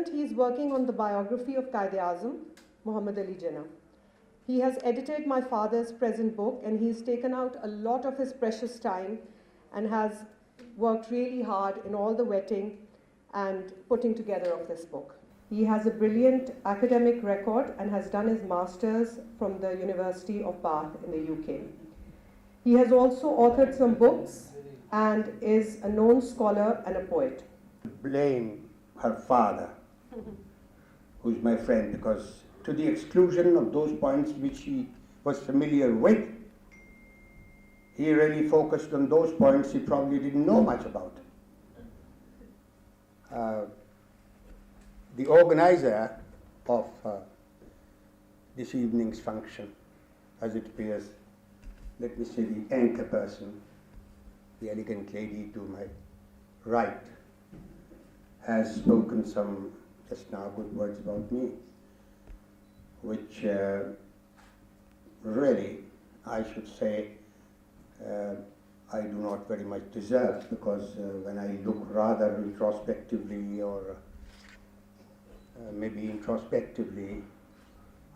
present, he is working on the biography of Quaid-e-Azam, Muhammad Ali Jinnah. He has edited my father's present book, and he's taken out a lot of his precious time and has worked really hard in all the vetting and putting together of this book. He has a brilliant academic record and has done his master's from the University of Bath in the UK. He has also authored some books and is a known scholar and a poet. Blame her father, who's my friend, because to the exclusion of those points which he was familiar with, he really focused on those points he probably didn't know much about. The organizer of this evening's function, as it appears, let me say the anchor person, the elegant lady to my right, has spoken some just now good words about me, which really, I should say, I do not very much deserve, because when I look rather retrospectively or maybe introspectively,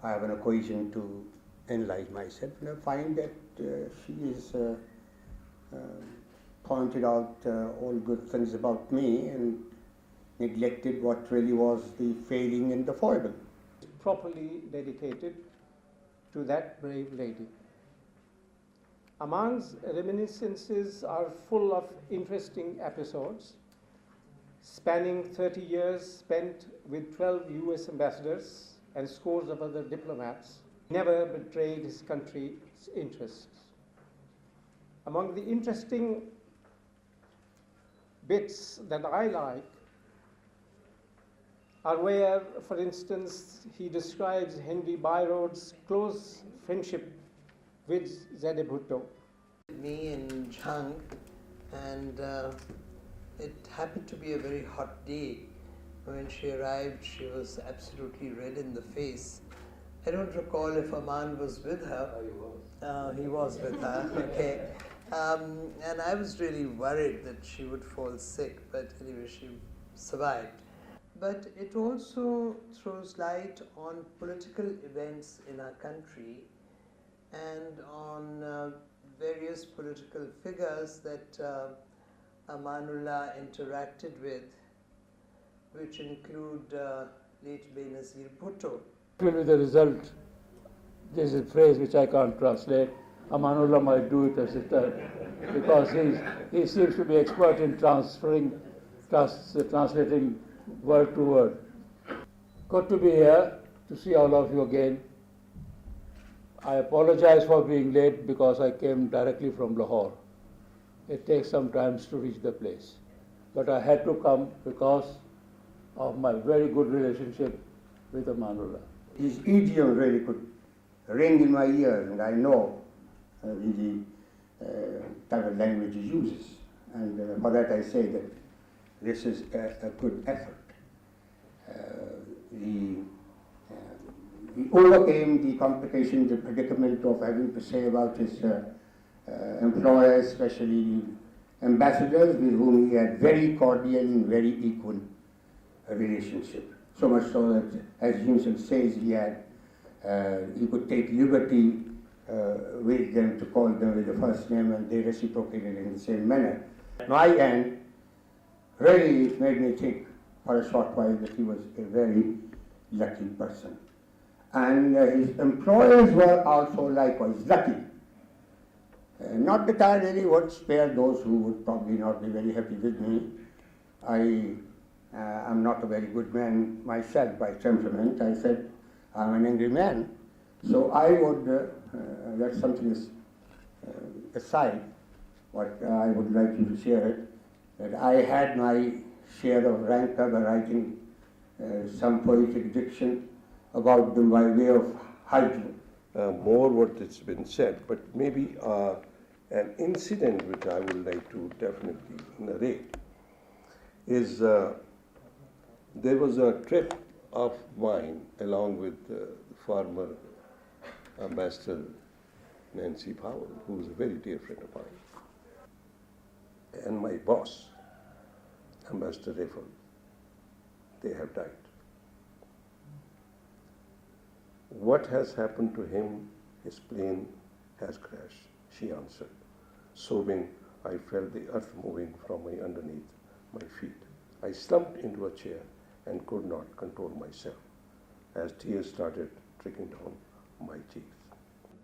I have an occasion to analyze myself, and I find that she is pointed out all good things about me and neglected what really was the failing and the foible. Properly dedicated to that brave lady. Aman's reminiscences are full of interesting episodes, spanning 30 years spent with 12 US ambassadors and scores of other diplomats. He never betrayed his country's interests. Among the interesting bits that I like are where, for instance, he describes Henry Byrod's close friendship with Zade Bhutto. Me in Jhang, and it happened to be a very hot day. When she arrived, she was absolutely red in the face. I don't recall if Aman was with her. He was with her, okay. And I was really worried that she would fall sick, but anyway, she survived. But it also throws light on political events in our country and on various political figures that Amanullah interacted with, which include late Benazir Bhutto. Will be the result. This is a phrase which I can't translate. Amanullah might do it as it because he seems to be expert in translating word to word. Good to be here to see all of you again. I apologize for being late because I came directly from Lahore. It takes some time to reach the place. But I had to come because of my very good relationship with Amanullah. His idiom really could ring in my ears, and I know the type of language he uses. And for that I say that this is a good effort. He overcame the complication, the predicament of having to say about his employers, especially ambassadors, with whom he had very cordial and very equal relationship. So much so that, as he himself says, he could take liberty with them to call them with the first name, and they reciprocated in the same manner. My end really made me think for a short while that he was a very lucky person. And his employers were also likewise lucky. Not that I really would spare those who would probably not be very happy with me. I am not a very good man myself by temperament. I said I'm an angry man. So I would, that's something aside, what I would like you to share it, that I had my share of rancor by writing some poetic diction about them by way of hygiene. More what has been said, but maybe an incident which I would like to definitely narrate is there was a trip of mine along with former Ambassador Nancy Powell, who was a very dear friend of mine, and my boss, Ambassador Raffle. They have died. What has happened to him? His plane has crashed, she answered. Sobbing, I felt the earth moving from underneath my feet. I slumped into a chair and could not control myself as tears started trickling down my cheeks.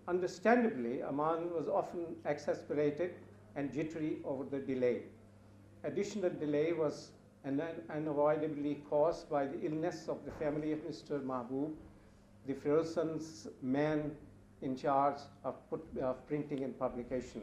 Understandably, Aman was often exasperated and jittery over the delay. Additional delay was unavoidably caused by the illness of the family of Mr. Mahbub, the Ferozan's man in charge of printing and publication.